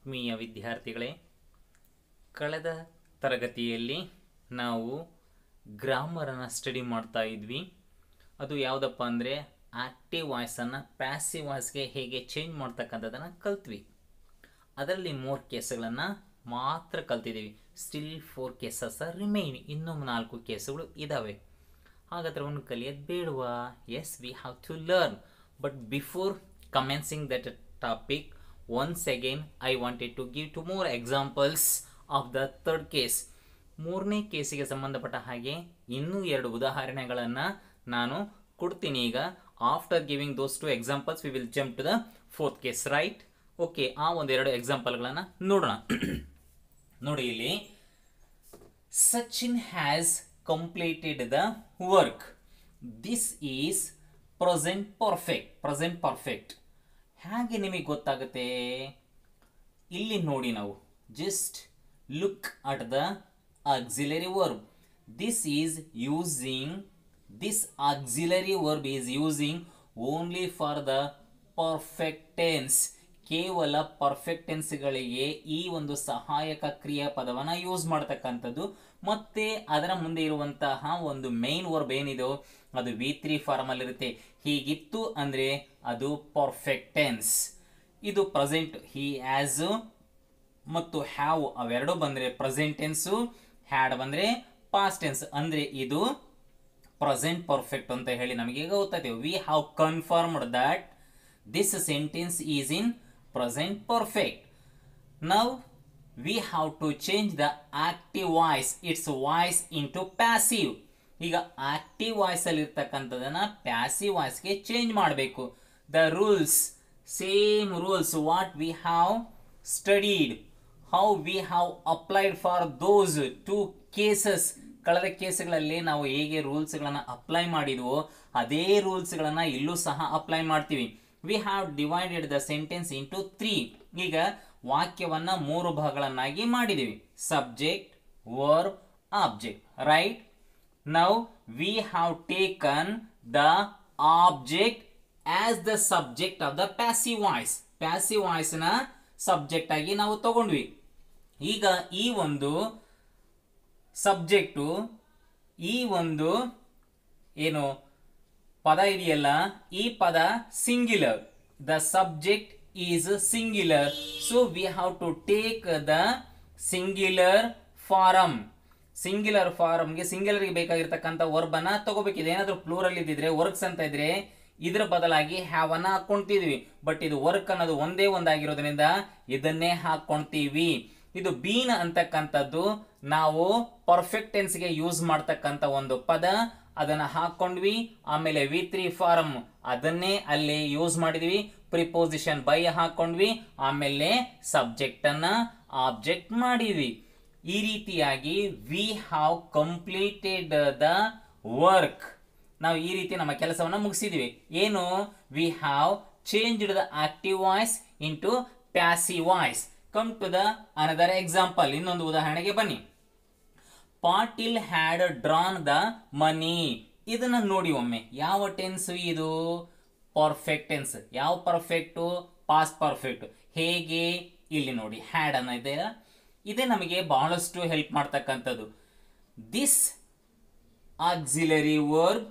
ಆತ್ಮೀಯ ವಿದ್ಯಾರ್ಥಿಗಳೇ, ಕಳೆದ ತರಗತಿಯಲ್ಲಿ ನಾವು ಗ್ರಾಮರನ್ನು ಸ್ಟಡಿ ಮಾಡ್ತಾ ಇದ್ವಿ. ಅದು ಯಾವುದಪ್ಪ ಅಂದರೆ ಆಕ್ಟಿವ್ ವಾಯ್ಸನ್ನು ಪ್ಯಾಸಿವ್ ವಾಯ್ಸ್ಗೆ ಹೇಗೆ ಚೇಂಜ್ ಮಾಡ್ತಕ್ಕಂಥದ್ದನ್ನು ಕಲ್ತ್ವಿ. ಅದರಲ್ಲಿ 3 ಕೇಸ್ಗಳನ್ನು ಮಾತ್ರ ಕಲ್ತಿದ್ದೀವಿ. ಸ್ಟಿಲ್ 4 ಕೇಸಸ್ ರಿಮೈನ್, ಇನ್ನೂ 4 ಕೇಸುಗಳು ಇದ್ದಾವೆ. ಹಾಗಾದರೆ ಅವನು ಕಲಿಯೋದು ಬೇಡವಾ? Yes, we have to learn. But before commencing that topic, once again I wanted to give 2 more examples of the third case. 3ನೇ ಕೇಸಿಗೆ ಸಂಬಂಧಪಟ್ಟ ಹಾಗೆ ಇನ್ನೂ 2 ಉದಾಹರಣೆಗಳನ್ನು ನಾನು ಕೊಡ್ತೀನಿ. ಈಗ after giving those 2 examples we will jump to the 4th case, right? Okay, ಆ 1-2 ಎಕ್ಸಾಂಪಲ್ಗಳನ್ನು ನೋಡೋಣ. ನೋಡಿ ಇಲ್ಲಿ, Sachin has completed the work. This is present perfect. ಹಾಗೆ ನಿಮಗೆ ಗೊತ್ತಾಗುತ್ತೆ, ಇಲ್ಲಿ ನೋಡಿ, ನಾವು just look at the auxiliary verb. This auxiliary verb is using only for the perfect tense. ಕೇವಲ ಪರ್ಫೆಕ್ಟ್ ಟೆನ್ಸ್ಗಳಿಗೆ ಈ ಒಂದು ಸಹಾಯಕ ಕ್ರಿಯಾಪದವನ್ನು ಯೂಸ್ ಮಾಡ್ತಕ್ಕಂಥದ್ದು. ಮತ್ತೆ ಅದರ ಮುಂದೆ ಇರುವಂತಹ ಒಂದು ಮೇನ್ ವರ್ಬ್ ಏನಿದೆಯೋ ಅದು V3 ಫಾರ್ಮ್ ಅಲ್ಲಿ ಇರುತ್ತೆ. ಹೀಗಿತ್ತು ಅಂದ್ರೆ ಅದು ಪರ್ಫೆಕ್ಟ್ ಟೆನ್ಸ್. ಇದು ಪ್ರೆಸೆಂಟ್, ಹಿ ಹ್ಯಾಸ್ ಮತ್ತು ಹ್ಯಾವ್ ಅವೆರಡು ಬಂದ್ರೆ ಪ್ರೆಸೆಂಟ್ ಟೆನ್ಸ್, ಹ್ಯಾಡ್ ಬಂದ್ರೆ ಪಾಸ್ಟ್ ಟೆನ್ಸ್. ಅಂದ್ರೆ ಇದು ಪ್ರೆಸೆಂಟ್ ಪರ್ಫೆಕ್ಟ್ ಅಂತ ಹೇಳಿ ನಮಗೆ ಗೊತ್ತಾಯ್ತು. We have confirmed that this sentence is in present perfect. Now we have to change the active voice, its voice into passive. ಈಗ ಆಕ್ಟಿವ್ ವಾಯ್ಸ್ ಅಲ್ಲಿ ಇರ್ತಕ್ಕಂಥದನ್ನ passive ವಾಯ್ಸ್ಗೆ ಚೇಂಜ್ ಮಾಡಬೇಕು. The rules, same rules what we have studied, how we have applied for those 2 cases. ಕಳೆದ ಕೇಸ್ಗಳಲ್ಲಿ ನಾವು ಹೇಗೆ ರೂಲ್ಸ್ಗಳನ್ನು apply ಮಾಡಿದ್ವೋ ಅದೇ ರೂಲ್ಸ್ಗಳನ್ನು ಇಲ್ಲೂ ಸಹ ಅಪ್ಲೈ ಮಾಡ್ತೀವಿ. We have divided the sentence into 3. ಈಗ ವಾಕ್ಯವನ್ನ 3 ಭಾಗಗಳನ್ನಾಗಿ ಮಾಡಿದ್ದೀವಿ. Subject, verb, object, right? Now we have taken the object as the subject of the passive voice. Passive voice ನ ಸಬ್ಜೆಕ್ಟ್ ಆಗಿ ನಾವು ತಗೊಂಡ್ವಿ. ಈಗ ಈ ಒಂದು ಸಬ್ಜೆಕ್ಟು, ಈ ಒಂದು ಏನು ಪದ ಇದೆಯಲ್ಲ, ಈ ಪದ singular. The subject is singular, so we have to take the singular form. Singular ಫಾರಮ್ಗೆ ಸಿಂಗ್ಯುಲರ್ಗೆ ಬೇಕಾಗಿರ್ತಕ್ಕಂಥ ವರ್ಬ್ ಅನ್ನ ತಗೋಬೇಕಿದೆ. ಏನಾದರೂ ಪ್ಲೂರಲ್ ಇದ್ದಿದ್ರೆ, ವರ್ಕ್ಸ್ ಅಂತ ಇದ್ರೆ ಇದರ ಬದಲಾಗಿ ಹ್ಯಾವ್ ಅನ್ನ ಹಾಕೊಂತೀವಿ. ಬಟ್ ಇದು ವರ್ಕ್ ಅನ್ನೋದು ಒಂದೇ ಒಂದಾಗಿರೋದ್ರಿಂದ ಇದನ್ನೇ ಹಾಕೊಂತೀವಿ. ಇದು ಬೀನ್ ಅಂತಕ್ಕಂಥದ್ದು ನಾವು ಪರ್ಫೆಕ್ಟ್ ಟೆನ್ಸ್ಗೆ ಯೂಸ್ ಮಾಡ್ತಕ್ಕಂಥ ಒಂದು ಪದ, ಅದನ್ನ ಹಾಕೊಂಡ್ವಿ. ಆಮೇಲೆ V3 ಫಾರ್ಮ್ ಅದನ್ನೇ ಅಲ್ಲಿ ಯೂಸ್ ಮಾಡಿದ್ವಿ. ಪ್ರಿಪೋಸಿಷನ್ ಬೈ ಹಾಕೊಂಡ್ವಿ. ಆಮೇಲೆ ಸಬ್ಜೆಕ್ಟ್ ಅನ್ನ ಆಬ್ಜೆಕ್ಟ್ ಮಾಡಿದ್ವಿ. ಈ ರೀತಿಯಾಗಿ we have completed the work. ನಾವು ಈ ರೀತಿ ನಮ್ಮ ಕೆಲಸವನ್ನ ಮುಗಿಸಿದ್ವಿ. ಏನು? We have changed the active voice into passive voice. Come to the another example. ಇನ್ನೊಂದು ಉದಾಹರಣೆಗೆ ಬನ್ನಿ. Patil had drawn the money. ಇದನ್ನ ನೋಡಿ ಒಮ್ಮೆ, ಯಾವ ಟೆನ್ಸ್ ಇದು? Perfect tense. ಯಾವ ಪರ್ಫೆಕ್ಟು? Past perfect. ಹೇಗೆ? ಇಲ್ಲಿ ನೋಡಿ, ಹ್ಯಾಡ್ ಅನ್ನ ಇದೆ. ಇದೇ ನಮಗೆ ಬಹಳಷ್ಟು ಹೆಲ್ಪ್ ಮಾಡ್ತಕ್ಕಂಥದ್ದು. This auxiliary verb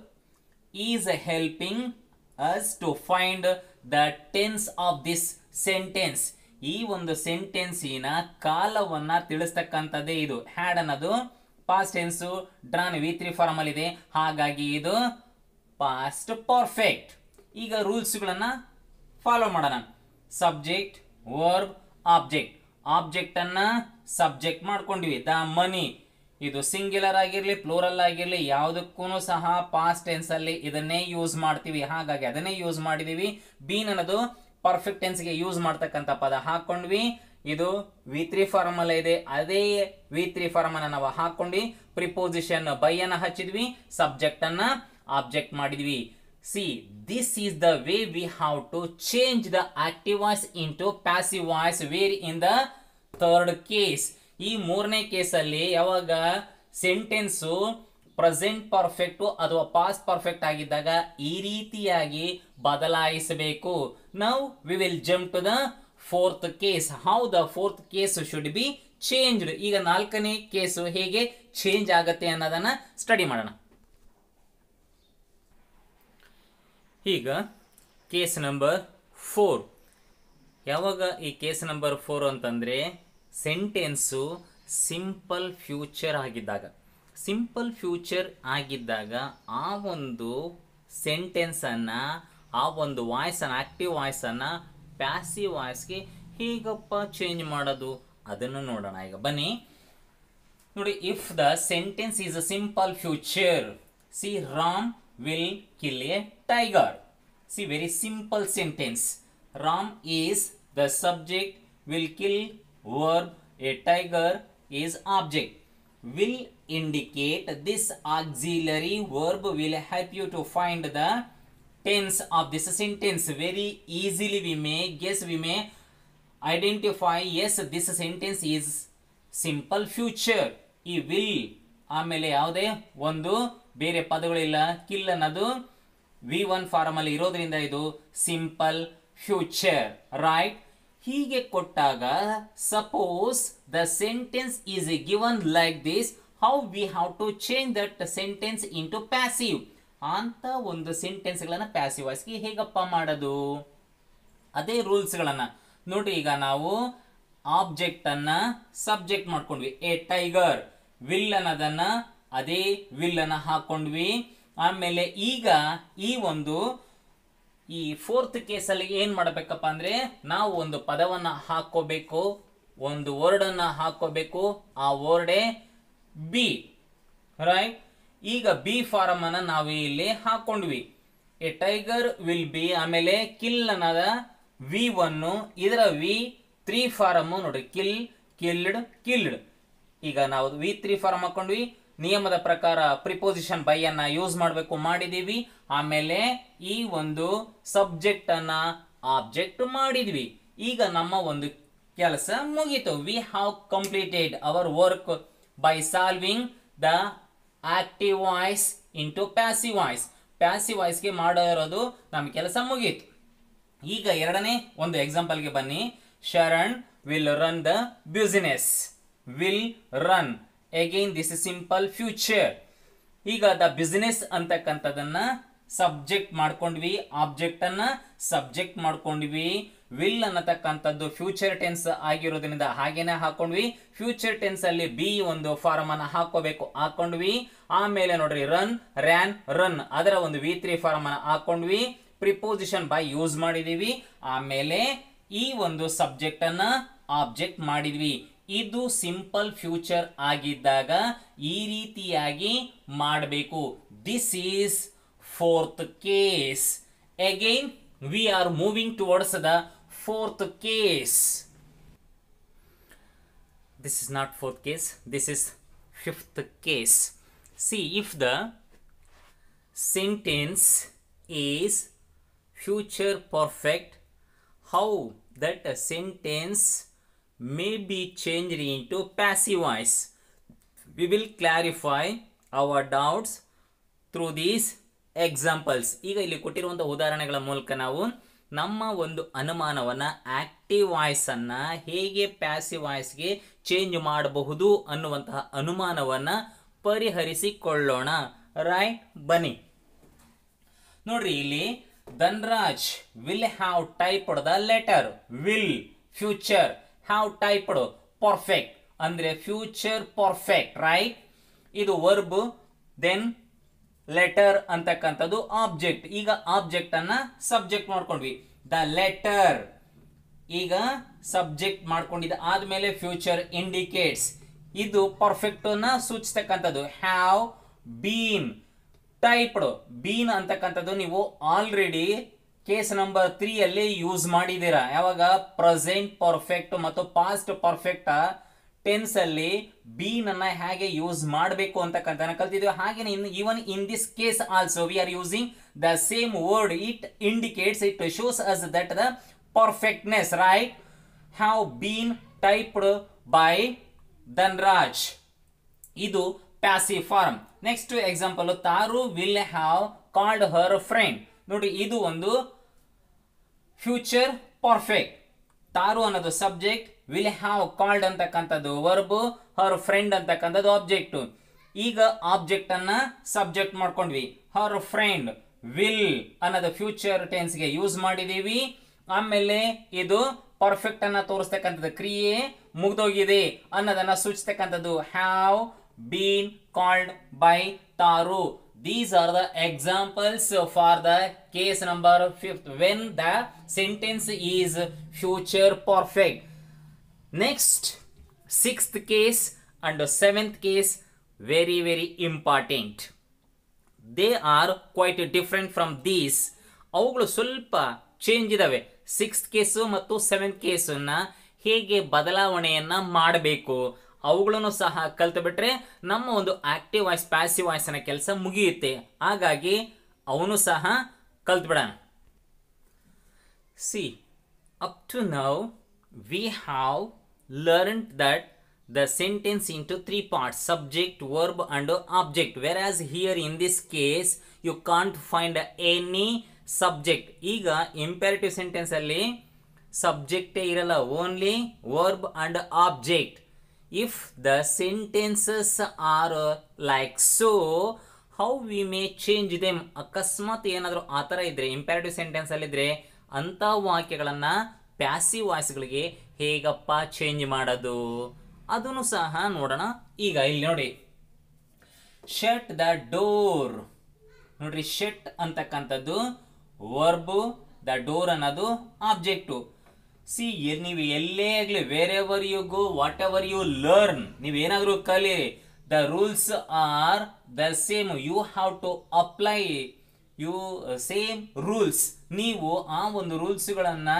is helping us to find the tense of this sentence. ಈ ಒಂದು ಸೆಂಟೆನ್ಸಿನ ಕಾಲವನ್ನ ತಿಳಿಸ್ತಕ್ಕಂಥದ್ದೇ ಇದು. ಹ್ಯಾಡ್ ಅನ್ನೋದು past tens, drawn V3 form ಅಲ್ಲಿ ಇದೆ, ಹಾಗಾಗಿ ಇದು ಪಾಸ್ಟ್ ಪರ್ಫೆಕ್ಟ್. ಈಗ ರೂಲ್ಸ್ಗಳನ್ನ ಫಾಲೋ ಮಾಡೋಣ. Subject, verb, object. ಆಬ್ಜೆಕ್ಟ್ ಅನ್ನ ಸಬ್ಜೆಕ್ಟ್ ಮಾಡ್ಕೊಂಡಿವಿ. ದ ಮನಿ, ಇದು ಸಿಂಗ್ಯುಲರ್ ಆಗಿರ್ಲಿ ಪ್ಲೂರಲ್ ಆಗಿರ್ಲಿ ಯಾವುದಕ್ಕೂ ಸಹ ಪಾಸ್ಟ್ ಟೆನ್ಸ್ ಅಲ್ಲಿ ಇದನ್ನೇ ಯೂಸ್ ಮಾಡ್ತೀವಿ, ಹಾಗಾಗಿ ಅದನ್ನೇ ಯೂಸ್ ಮಾಡಿದೀವಿ. ಬೀನ್ ಅನ್ನೋದು ಪರ್ಫೆಕ್ಟ್ ಟೆನ್ಸ್ಗೆ ಯೂಸ್ ಮಾಡ್ತಕ್ಕಂಥ ಪದ ಹಾಕೊಂಡ್ವಿ. ಇದು V3 ಫಾರ್ಮ್ ಅಲ್ಲ ಇದೆ, ಅದೇ V3 ಫಾರ್ಮ್ ಅನ್ನ ನಾವು ಹಾಕೊಂಡ್ವಿ. ಪ್ರಿಪೋಸಿಷನ್ ಬೈ ಅನ್ನ ಹಚ್ಚಿದ್ವಿ, ಸಬ್ಜೆಕ್ಟ್ ಅನ್ನ ಆಬ್ಜೆಕ್ಟ್ ಮಾಡಿದ್ವಿ. See, this is the way we have to change the active voice into passive voice where in the third case. ಈ 3ನೇ ಕೇಸಲ್ಲಿ ಯಾವಾಗ ಸೆಂಟೆನ್ಸು ಪ್ರೆಸೆಂಟ್ ಪರ್ಫೆಕ್ಟ್ ಅಥವಾ ಪಾಸ್ಟ್ ಪರ್ಫೆಕ್ಟ್ ಆಗಿದ್ದಾಗ ಈ ರೀತಿಯಾಗಿ ಬದಲಾಯಿಸಬೇಕು. Now we will jump to the fourth case, how the fourth case should be changed. ಈಗ ನಾಲ್ಕನೇ ಕೇಸು ಹೇಗೆ ಚೇಂಜ್ ಆಗತ್ತೆ ಅನ್ನೋದನ್ನ ಸ್ಟಡಿ ಮಾಡೋಣ. ಈಗ ಕೇಸ್ ನಂಬರ್ 4. ಯಾವಾಗ ಈ ಕೇಸ್ ನಂಬರ್ 4 ಅಂತಂದ್ರೆ ಸೆಂಟೆನ್ಸು ಸಿಂಪಲ್ ಫ್ಯೂಚರ್ ಆಗಿದ್ದಾಗ, ಸಿಂಪಲ್ ಫ್ಯೂಚರ್ ಆಗಿದ್ದಾಗ ಆ ಒಂದು ಸೆಂಟೆನ್ಸನ್ನು, ಆ ಒಂದು ವಾಯ್ಸನ್ನು, ಆಕ್ಟಿವ್ ವಾಯ್ಸನ್ನು ಪ್ಯಾಸಿವ್ ವಾಯ್ಸ್ಗೆ ಹೇಗಪ್ಪ ಚೇಂಜ್ ಮಾಡೋದು ಅದನ್ನು ನೋಡೋಣ. ಈಗ ಬನ್ನಿ ನೋಡಿ. If the sentence is a simple future, C Ram will kill a tiger. See, very simple sentence. Ram is the subject, will kill verb, a tiger is object. Will indicate this auxiliary verb will help you to find the tense of this sentence. Very easily we may guess, we may identify, yes, this sentence is simple future. ಈ will ಆಮೇಲೆ ಯಾವುದೇ ಒಂದು ಬೇರೆ ಪದಗಳಿಲ್ಲ, kill ಅನ್ನೋದು V1 form ಅಲ್ಲಿ ಇರೋದ್ರಿಂದ ಇದು simple future, right? ಹೀಗೆ ಕೊಟ್ಟಾಗ suppose the sentence is given like this, how we have to change that sentence into passive. ಅಂತ ಒಂದು ಸೆಂಟೆನ್ಸ್ಗಳನ್ನ ಪ್ಯಾಸಿವ್ ವಾಯ್ಸ್ಗೆ ಹೇಗಪ್ಪ ಮಾಡೋದು? ಅದೇ ರೂಲ್ಸ್ಗಳನ್ನ ನೋಡಿ. ಈಗ ನಾವು ಆಬ್ಜೆಕ್ಟ್ ಅನ್ನ ಸಬ್ಜೆಕ್ಟ್ ಮಾಡ್ಕೊಂಡ್ವಿ, ಎ ಟೈಗರ್. ವಿಲ್ ಅನ್ನೋದನ್ನ ಅದೇ ವಿಲ್ ಅನ್ನ ಹಾಕೊಂಡ್ವಿ. ಆಮೇಲೆ ಈಗ ಈ ಫೋರ್ತ್ ಕೇಸಲ್ಲಿ ಏನ್ ಮಾಡಬೇಕಪ್ಪ ಅಂದ್ರೆ ನಾವು ಒಂದು ಪದವನ್ನ ಹಾಕೋಬೇಕು, ಒಂದು ವರ್ಡ್ ಅನ್ನ ಹಾಕೋಬೇಕು. ಆ ವರ್ಡೇ ಬಿ, ರೈಟ್? ಈಗ ಬಿ ಫಾರಮ್ ಅನ್ನ ನಾವು ಇಲ್ಲಿ ಹಾಕೊಂಡ್ವಿ. ಎ ಟೈಗರ್ ವಿಲ್ ಬಿ, ಆಮೇಲೆ ಕಿಲ್ ಅನ್ನೋದ V1, ಇದರ V3 ಫಾರಮ್ ನೋಡ್ರಿ, ಕಿಲ್, ಕಿಲ್ಡ್, ಕಿಲ್ಡ್. ಈಗ ನಾವು V3 ಫಾರಮ್ ಹಾಕೊಂಡ್ವಿ. ನಿಯಮದ ಪ್ರಕಾರ ಪ್ರಿಪೋಸಿಷನ್ ಬೈ ಅನ್ನ ಯೂಸ್ ಮಾಡಬೇಕು, ಮಾಡಿದೀವಿ. ಆಮೇಲೆ ಈ ಒಂದು ಸಬ್ಜೆಕ್ಟ್ ಅನ್ನ ಆಬ್ಜೆಕ್ಟ್ ಮಾಡಿದ್ವಿ. ಈಗ ನಮ್ಮ ಒಂದು ಕೆಲಸ ಮುಗೀತು. We have completed our work by solving the active voice into passive voice. Passive ವಾಯ್ಸ್ಗೆ ಮಾಡಿರೋದು ನಮ್ಮ ಕೆಲಸ ಮುಗೀತು. ಈಗ ಎರಡನೇ ಒಂದು ಎಕ್ಸಾಂಪಲ್ಗೆ ಬನ್ನಿ. Sharan will run the business. Will run, again this is simple future. ಈಗ ದ ಬಿಸಿನೆಸ್ ಅಂತಕ್ಕಂಥದನ್ನ ಸಬ್ಜೆಕ್ಟ್ ಮಾಡ್ಕೊಂಡ್ವಿ, ಆಬ್ಜೆಕ್ಟ್ ಅನ್ನ ಸಬ್ಜೆಕ್ಟ್ ಮಾಡ್ಕೊಂಡ್ವಿ. ವಿಲ್ ಅನ್ನತಕ್ಕಂಥದ್ದು ಫ್ಯೂಚರ್ ಟೆನ್ಸ್ ಆಗಿರೋದ್ರಿಂದ ಹಾಗೇನೆ ಹಾಕೊಂಡ್ವಿ. ಫ್ಯೂಚರ್ ಟೆನ್ಸ್ ಅಲ್ಲಿ ಬಿ ಒಂದು ಫಾರ್ಮ್ ಅನ್ನ ಹಾಕೊಂಡ್ವಿ. ಆಮೇಲೆ ನೋಡ್ರಿ ರನ್, ರ್ಯಾನ್, ರನ್, ಅದರ ಒಂದು V3 ಫಾರ್ಮ್ ಅನ್ನ ಹಾಕೊಂಡ್ವಿ. ಪ್ರಿಪೋಸಿಷನ್ ಬೈ ಯೂಸ್ ಮಾಡಿದೀವಿ. ಆಮೇಲೆ ಈ ಒಂದು ಸಬ್ಜೆಕ್ಟ್ ಅನ್ನ ಆಬ್ಜೆಕ್ಟ್ ಮಾಡಿದ್ವಿ. ಇದು ಸಿಂಪಲ್ ಫ್ಯೂಚರ್ ಆಗಿದ್ದಾಗ ಈ ರೀತಿಯಾಗಿ ಮಾಡಬೇಕು. This is fourth case. Again we are moving towards the fourth case. This is not fourth case, this is fifth case. See, if the sentence is future perfect, how that sentence may be changed into passive voice. We will clarify our doubts through these examples. ಈಗ ಇಲ್ಲಿ ಕೊಟ್ಟಿರುವಂತಹ ಉದಾಹರಣೆಗಳ ಮೂಲಕ ನಾವು ನಮ್ಮ ಒಂದು ಅನುಮಾನವನ್ನ active voice ಅನ್ನ ಹೇಗೆ ಪ್ಯಾಸಿವ್ ವಾಯ್ಸ್ಗೆ ಚೇಂಜ್ ಮಾಡಬಹುದು ಅನ್ನುವಂತಹ ಅನುಮಾನವನ್ನ ಪರಿಹರಿಸಿಕೊಳ್ಳೋಣ. ರೈಟ್? ಬನ್ನಿ ನೋಡ್ರಿ, ಇಲ್ಲಿ Dhanraj will have typed the letter. Will future, have typed perfect ಅಂದ್ರೆ ಫ್ಯೂಚರ್ ಪರ್ಫೆಕ್ಟ್, ರೈಟ್? ಇದು ವರ್ಬ್, ದೆನ್ ಲೆಟರ್ ಅಂತಕ್ಕಂಥದ್ದು ಆಬ್ಜೆಕ್ಟ್. ಈಗ ಆಬ್ಜೆಕ್ಟ್ ಅನ್ನ ಸಬ್ಜೆಕ್ಟ್ ಮಾಡ್ಕೊಂಡ್ವಿ, ದ ಲೆಟರ್. ಈಗ ಸಬ್ಜೆಕ್ಟ್ ಮಾಡ್ಕೊಂಡಿದ್ದ ಆದ್ಮೇಲೆ ಫ್ಯೂಚರ್ ಇಂಡಿಕೇಟ್ಸ್, ಇದು ಪರ್ಫೆಕ್ಟ್ ನ ಸೂಚಿಸ್ತಕ್ಕಂಥದ್ದು. Have been typed. ಬೀನ್ ಅಂತಕ್ಕಂಥದ್ದು ನೀವು ಆಲ್ರೆಡಿ ಕೇಸ್ ನಂಬರ್ 3 ಅಲ್ಲಿ ಯೂಸ್ ಮಾಡಿದ್ದೀರಾ. ಯಾವಾಗ? ಪ್ರೆಸೆಂಟ್ ಪರ್ಫೆಕ್ಟ್ ಮತ್ತು ಪಾಸ್ಟ್ ಪರ್ಫೆಕ್ಟ್ ಟೆನ್ಸ್ ಅಲ್ಲಿ ಬೀನ್ ಅನ್ನ ಹೇಗೆ ಯೂಸ್ ಮಾಡಬೇಕು ಅಂತಕ್ಕಂಥ ಕಲ್ತಿದ್ವಿ. ಹಾಗೆ even in this case also we are using the same word. It indicates, it shows us that the perfectness, right? Have been typed by Dhanraj, ಇದು passive form. Next example, Taru will have called her friend. ನೋಡಿ, ಇದು ಒಂದು future perfect. Taru ಅನ್ನೋದು subject, will have called ಅಂತಕ್ಕಂಥದ್ದು verb, her friend ಅಂತಕ್ಕಂಥದ್ದು object. ಈಗ object ಅನ್ನ subject ಮಾಡ್ಕೊಂಡ್ವಿ. ಹರ್ ಫ್ರೆಂಡ್ ವಿಲ್ ಅನ್ನೋದು ಫ್ಯೂಚರ್ ಟೆನ್ಸ್ಗೆ ಯೂಸ್ ಮಾಡಿದೀವಿ. ಆಮೇಲೆ ಇದು ಪರ್ಫೆಕ್ಟ್ ಅನ್ನ ತೋರಿಸ್ತಕ್ಕಂಥದ್ದು, ಕ್ರಿಯೆ ಮುಗ್ದೋಗಿದೆ ಅನ್ನೋದನ್ನ ಸೂಚಿಸ್ತಕ್ಕಂಥದ್ದು have been called by Taru. These are the examples for the case number 5th when the sentence is future perfect. Next, 6th case and 7th case, very very important. They are quite different from these. ಅವುಗಳು ಸ್ವಲ್ಪ change ಇದಾವೆ. 6th case ಮತ್ತು 7th ಕೇಸನ್ನ ಹೇಗೆ ಬದಲಾವಣೆಯನ್ನ ಮಾಡಬೇಕು ಅವುಗಳನ್ನು ಸಹ ಕಲ್ತು ಬಿಟ್ರೆ ನಮ್ಮ ಒಂದು ಆಕ್ಟಿವ್ ವಾಯ್ಸ್ ಪ್ಯಾಸಿವ್ ವಾಯ್ಸ್ ನ ಕೆಲಸ ಮುಗಿಯುತ್ತೆ. ಹಾಗಾಗಿ ಅವನು ಸಹ ಕಲ್ತು ಬಿಡೋಣ. See, up to now we have learned that the sentence into 3 parts: subject, verb and object, whereas here in this case you can't find any subject. ಈಗ imperative sentence ಅಲ್ಲಿ subject ಇರಲ್ಲ, only verb and object. If the sentences are like so, how we may change them? ಅಕಸ್ಮಾತ್ ಏನಾದರೂ ಆ ಥರ ಇದ್ರೆ, ಇಂಪೇರೇಟಿವ್ sentence ಅಲ್ಲಿ ಇದ್ರೆ ಅಂತ ವಾಕ್ಯಗಳನ್ನ ಪ್ಯಾಸಿವ್ ವಾಯ್ಸ್ಗಳಿಗೆ ಹೇಗಪ್ಪ ಚೇಂಜ್ ಮಾಡೋದು ಅದನ್ನು ಸಹ ನೋಡೋಣ. ಈಗ ಇಲ್ಲಿ ನೋಡಿ, ಶಟ್ ದ ಡೋರ್. ನೋಡ್ರಿ, ಶಟ್ ಅಂತಕ್ಕಂಥದ್ದು ವರ್ಬು, ದ ಡೋರ್ ಅನ್ನೋದು ಆಬ್ಜೆಕ್ಟು. ಸಿ, ನೀವು ಎಲ್ಲೇ ಆಗಲಿ, wherever you go, whatever you learn, ನೀವೇನಾದ್ರೂ ಕಲಿ, the rules are the same. You have to apply you same rules. ನೀವು ಆ ಒಂದು ರೂಲ್ಸ್ಗಳನ್ನ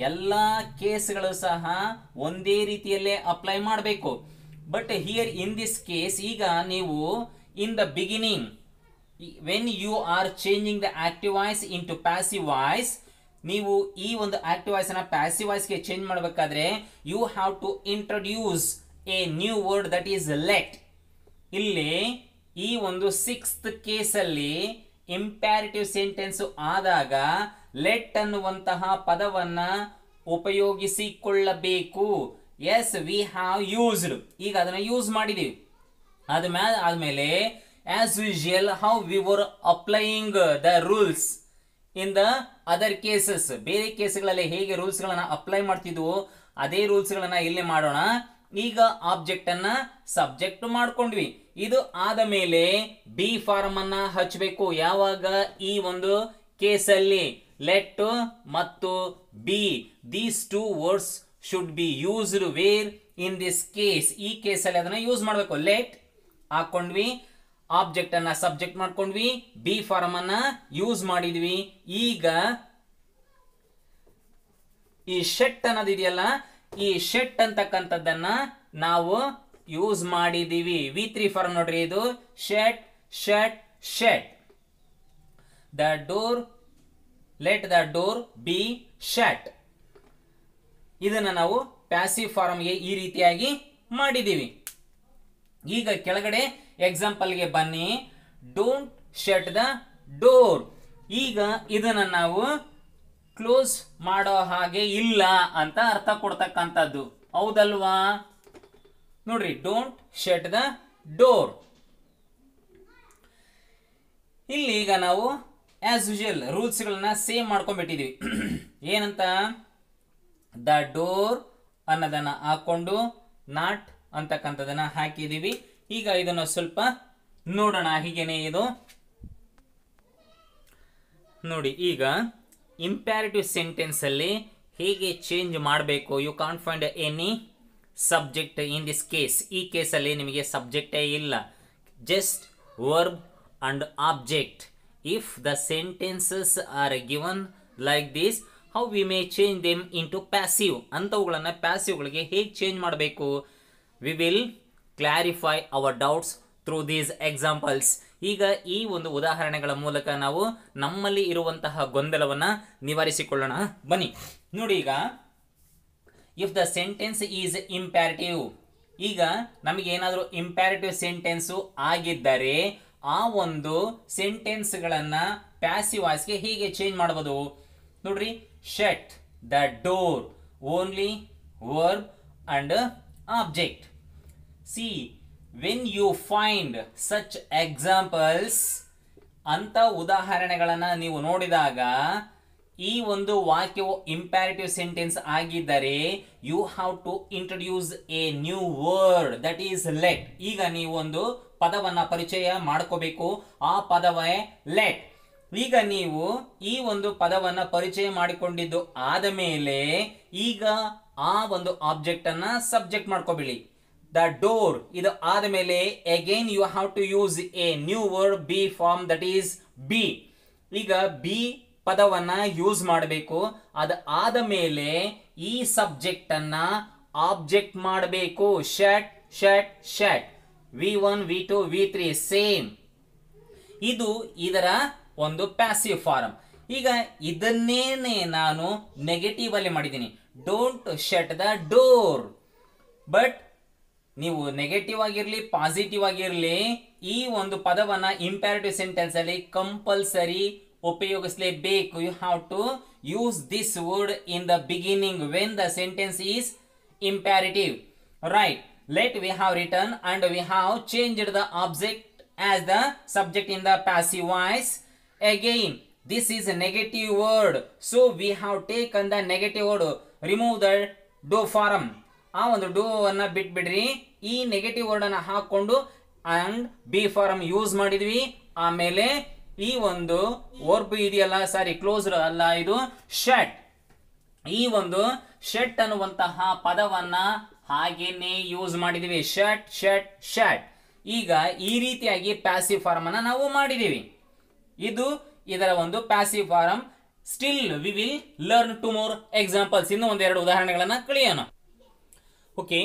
ಎಲ್ಲ ಕೇಸ್ಗಳು ಸಹ ಒಂದೇ ರೀತಿಯಲ್ಲೇ ಅಪ್ಲೈ ಮಾಡಬೇಕು. But here in this case, ಈಗ ನೀವು in the beginning when you are changing the active voice into passive voice, ನೀವು ಈ ಒಂದು ಆಕ್ಟಿವ್ ವಾಯ್ಸ್ ಅನ್ನ ಪ್ಯಾಸಿವ್ ವಾಯ್ಸ್ಗೆ ಚೇಂಜ್ ಮಾಡಬೇಕಾದ್ರೆ you have to introduce a new word that is let. ಇಲ್ಲಿ ಈ ಒಂದು 6th ಕೇಸಲ್ಲಿ ಇಂಪ್ಯಾರಿಟಿವ್ ಸೆಂಟೆನ್ಸ್ ಆದಾಗ ಲೆಟ್ ಅನ್ನುವಂತಹ ಪದವನ್ನ ಉಪಯೋಗಿಸಿಕೊಳ್ಳಬೇಕು. Yes, we have used. ಈಗ ಅದನ್ನ ಯೂಸ್ ಮಾಡಿದೀವಿ. ಆದ್ಮೇಲೆ as usual how we were applying the rules in the other cases, ಬೇರೆ ಕೇಸ್ಗಳಲ್ಲಿ ಹೇಗೆ ರೂಲ್ಸ್ ಗಳನ್ನ ಅಪ್ಲೈ ಮಾಡ್ತಿದ್ವು ಅದೇ ರೂಲ್ಸ್ ಗಳನ್ನ ಇಲ್ಲಿ ಮಾಡೋಣ. ಈಗ ಆಬ್ಜೆಕ್ಟ್ ಅನ್ನ ಸಬ್ಜೆಕ್ಟ್ ಮಾಡ್ಕೊಂಡ್ವಿ. ಇದು ಆದ ಮೇಲೆ ಬಿ ಫಾರ್ಮ್ ಅನ್ನ ಹಚ್ಚಬೇಕು. ಯಾವಾಗ? ಈ ಒಂದು ಕೇಸಲ್ಲಿ ಲೆಟ್ ಮತ್ತು be, these two words should be used where in this case. ಈ ಕೇಸಲ್ಲಿ ಅದನ್ನ ಯೂಸ್ ಮಾಡಬೇಕು. ಲೆಟ್ ಹಾಕೊಂಡ್ವಿ, ಆಬ್ಜೆಕ್ಟ್ ಅನ್ನ ಸಬ್ಜೆಕ್ಟ್ ಮಾಡ್ಕೊಂಡ್ವಿ, ಬಿ ಫಾರ್ಮ್ ಅನ್ನ ಯೂಸ್ ಮಾಡಿದ್ವಿ. ಈಗ ಈ ಶೆಟ್ ಅನ್ನೋದಿದೆಯಲ್ಲ, ಈ ಶೆಟ್ ಅಂತಕ್ಕಂಥದ್ದನ್ನ ನಾವು ಯೂಸ್ ಮಾಡಿದೀವಿ. V3 ಫಾರ್ಮ್ ನೋಡ್ರಿ, ಇದು shut shut shut. The door, let the door be shut. ಇದನ್ನ ನಾವು ಪ್ಯಾಸಿವ್ ಫಾರ್ಮ್ಗೆ ಈ ರೀತಿಯಾಗಿ ಮಾಡಿದೀವಿ. ಈಗ ಕೆಳಗಡೆ ಎಕ್ಸಾಂಪಲ್ಗೆ ಬನ್ನಿ. Don't shut the door. ಈಗ ಇದನ್ನ ನಾವು ಕ್ಲೋಸ್ ಮಾಡೋ ಹಾಗೆ ಇಲ್ಲ ಅಂತ ಅರ್ಥ ಕೊಡ್ತಕ್ಕಂಥದ್ದು, ಹೌದಲ್ವಾ? ನೋಡ್ರಿ, ಡೋಂಟ್ ಶಟ್ ದ ಡೋರ್. ಇಲ್ಲಿ ಈಗ ನಾವು ಆಸ್ ಯೂಶುವಲ್ ರೂಲ್ಸ್ ಗಳನ್ನ ಸೇಮ್ ಮಾಡ್ಕೊಂಡ್ಬಿಟ್ಟಿದೀವಿ. ಏನಂತ? ದ ಡೋರ್ ಅನ್ನೋದನ್ನ ಹಾಕೊಂಡು ನಾಟ್ ಅಂತಕ್ಕಂಥದನ್ನ ಹಾಕಿದೀವಿ. ಈಗ ಇದನ್ನ ಸ್ವಲ್ಪ ನೋಡೋಣ. ಹೀಗೇನೆ ಇದು ನೋಡಿ. ಈಗ ಇಂಪ್ಯಾರಿಟಿವ್ ಸೆಂಟೆನ್ಸ್ ಅಲ್ಲಿ ಹೇಗೆ ಚೇಂಜ್ ಮಾಡಬೇಕು? You can't find any subject in this case. ಈ ಕೇಸಲ್ಲಿ ನಿಮಗೆ ಸಬ್ಜೆಕ್ಟೇ ಇಲ್ಲ, just verb and object. If the sentences are given like this, how we may change them into passive. ಅಂಥವುಗಳನ್ನು ಪ್ಯಾಸಿವ್ಗಳಿಗೆ ಹೇಗೆ ಚೇಂಜ್ ಮಾಡಬೇಕು? We will clarify our doubts through these examples. ಈಗ ಈ ಒಂದು ಉದಾಹರಣೆಗಳ ಮೂಲಕ ನಾವು ನಮ್ಮಲ್ಲಿ ಇರುವಂತಹ ಗೊಂದಲವನ್ನ ನಿವಾರಿಸಿಕೊಳ್ಳೋಣ. ಬನ್ನಿ ನೋಡಿ. ಈಗ ಇಫ್ ದ ಸೆಂಟೆನ್ಸ್ ಈಸ್ ಇಂಪ್ಯಾರಿಟಿವ್, ಈಗ ನಮಗೆ ಏನಾದರೂ ಇಂಪ್ಯಾರಿಟಿವ್ ಸೆಂಟೆನ್ಸು ಆಗಿದ್ದರೆ ಆ ಒಂದು ಸೆಂಟೆನ್ಸ್ಗಳನ್ನ ಪ್ಯಾಸಿವ್ ವಾಯ್ಸ್ಗೆ ಹೇಗೆ ಚೇಂಜ್ ಮಾಡಬಹುದು? ನೋಡ್ರಿ, shut the door only verb and object. See, when you find such examples, ಅಂತ ಉದಾಹರಣೆಗಳನ್ನು ನೀವು ನೋಡಿದಾಗ ಈ ಒಂದು ವಾಕ್ಯವು ಇಂಪ್ಯಾರಿಟಿವ್ ಸೆಂಟೆನ್ಸ್ ಆಗಿದ್ದರೆ you have to introduce a new word that is let. ಈಗ ನೀವು ಒಂದು ಪದವನ್ನ ಪರಿಚಯ ಮಾಡ್ಕೋಬೇಕು, ಆ ಪದವೇ ಲೆಟ್. ಈಗ ನೀವು ಈ ಒಂದು ಪದವನ್ನ ಪರಿಚಯ ಮಾಡಿಕೊಂಡಿದ್ದು ಆದ ಮೇಲೆ ಈಗ ಆ ಒಂದು ಆಬ್ಜೆಕ್ಟ್ ಅನ್ನ ಸಬ್ಜೆಕ್ಟ್ ಮಾಡ್ಕೋಬೇಡಿ. ದ ಡೋರ್ ಇದು ಆದ ಮೇಲೆ again you have to use a new word be form that is be. ಈಗ ಬಿ ಪದವನ್ನ ಯೂಸ್ ಮಾಡಬೇಕು. ಅದ ಆದ ಮೇಲೆ ಈ ಸಬ್ಜೆಕ್ಟ್ ಅನ್ನ ಆಬ್ಜೆಕ್ಟ್ ಮಾಡಬೇಕು. Shut shut shut, V1 V2 V3 same. ಇದು ಇದರ ಒಂದು ಪ್ಯಾಸಿವ್ ಫಾರ್ಮ್. ಈಗ ಇದನ್ನೇನೆ ನಾನು ನೆಗೆಟಿವ್ ಅಲ್ಲಿ ಮಾಡಿದ್ದೀನಿ, don't shut the door. But ನೀವು ನೆಗೆಟಿವ್ ಆಗಿರ್ಲಿ ಪಾಸಿಟಿವ್ ಆಗಿರ್ಲಿ ಈ ಒಂದು ಪದವನ್ನ ಇಂಪ್ಯಾರಿಟಿವ್ ಸೆಂಟೆನ್ಸ್ ಅಲ್ಲಿ ಕಂಪಲ್ಸರಿ ಉಪಯೋಗಿಸಲೇಬೇಕು. You have to use this word in the beginning when the sentence is imperative. Right, let we have written and we have changed the object as the subject in the passive voice. Again, this is a negative word, so we have taken the negative word, remove the do form. ಆ ಒಂದು do ಅನ್ನ ಬಿಟ್ಬಿಡ್ರಿ, ಈ negative word ಅನ್ನ ಹಾಕೊಂಡು and B form use ಮಾಡಿದ್ವಿ. ಆಮೇಲೆ ಈ ಒಂದು ವರ್ಬ್ ಇದೆಯಲ್ಲ, ಸಾರಿ ಕ್ಲೋಸ್ಡ್ ಅಲ್ಲ, ಇದು ಶಟ್. ಈ ಒಂದು ಶಟ್ ಅನ್ನುವಂತಹ ಪದವನ್ನ ಹಾಗೇನೆ ಯೂಸ್ ಮಾಡಿದೀವಿ, ಶಟ್ ಶಟ್ ಶಟ್. ಈಗ ಈ ರೀತಿಯಾಗಿ ಪ್ಯಾಸಿವ್ ಫಾರ್ಮ್ ಅನ್ನ ನಾವು ಮಾಡಿದೀವಿ. ಇದು ಇದರ ಒಂದು passive form. Still we will learn to more examples. ಇನ್ನು ಒಂದೆರಡು ಉದಾಹರಣೆಗಳನ್ನ ಕಲಿಯೋಣ. Okay,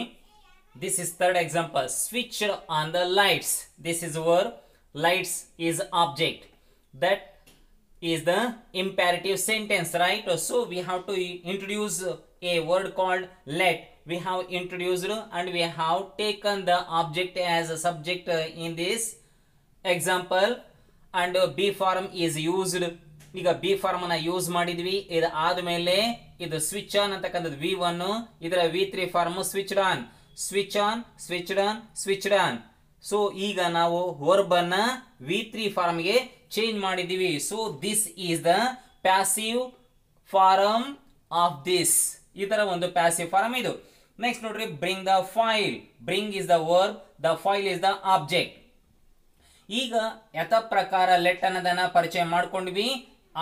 this is third example. Switch on the lights. This is verb, lights is object. That is the imperative sentence, right? So we have to introduce a word called let. We have introduced and we have taken the object as a subject in this example, and B form is used. ಈಗ B form ಅನ್ನ use ಮಾಡಿದ್ವಿ. ಇದು ಆದ್ಮೇಲೆ ಇದು switch on ಅಂತಕ್ಕಂಥದ್ದು V1, ಇದರ V3 form switched on, switch on, switched on, switched on. So ಈಗ ನಾವು ವರ್ಬ್ ಅನ್ನ V3 ಫಾರ್ಮ್ ಗೆ ಚೇಂಜ್ ಮಾಡಿದೀವಿ. So this is the passive form of this. ಇದರ ಒಂದು ಪ್ಯಾಸಿವ್ ಫಾರ್ಮ್ ಇದು. ನೆಕ್ಸ್ಟ್ ನೋಡ್ರಿ, bring the file. Bring is the verb, the file is the object. ಈಗ ಯಥ ಪ್ರಕಾರ ಲೆಟ್ ಅನ್ನೋದನ್ನ ಪರಿಚಯ ಮಾಡ್ಕೊಂಡ್ವಿ,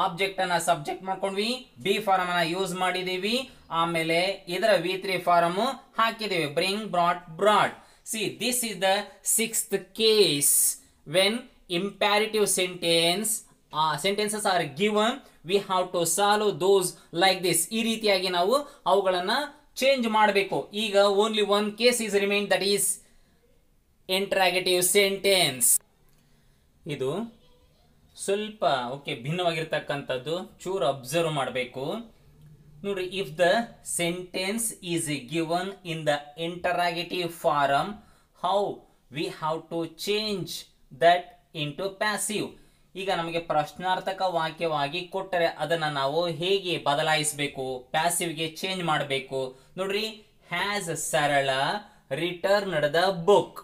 ಆಬ್ಜೆಕ್ಟ್ ಅನ್ನ ಸಬ್ಜೆಕ್ಟ್ ಮಾಡ್ಕೊಂಡ್ವಿ, ಬಿ ಫಾರ್ಮ್ ಅನ್ನ ಯೂಸ್ ಮಾಡಿದೀವಿ, ಆಮೇಲೆ ಇದರ V3 ಫಾರ್ಮ್ ಹಾಕಿದೀವಿ, bring, brought, brought. See, this is the sixth case when imperative sentences are given. We have to solve those like this. ಈ ರೀತಿಯಾಗಿ ನಾವು ಅವುಗಳನ್ನ ಚೇಂಜ್ ಮಾಡಬೇಕು. ಈಗ only one case is remained, that is interrogative sentence. ಇದು ಸ್ವಲ್ಪ ಭಿನ್ನವಾಗಿರ್ತಕ್ಕಂಥದ್ದು, ಚೂರು observe ಮಾಡಬೇಕು ನೋಡ್ರಿ. If the sentence is given in the interrogative form, how we have to change that into passive. ಈಗ ನಮಗೆ ಪ್ರಶ್ನಾರ್ಥಕ ವಾಕ್ಯವಾಗಿ ಕೊಟ್ಟರೆ ಅದನ್ನ ನಾವು ಹೇಗೆ ಬದಲಾಯಿಸಬೇಕು, ಪ್ಯಾಸಿವ್ಗೆ ಚೇಂಜ್ ಮಾಡಬೇಕು ನೋಡ್ರಿ. ಹ್ಯಾಸ್ ಸರಳ ರಿಟರ್ನ್ಡ್ ದ ಬುಕ್.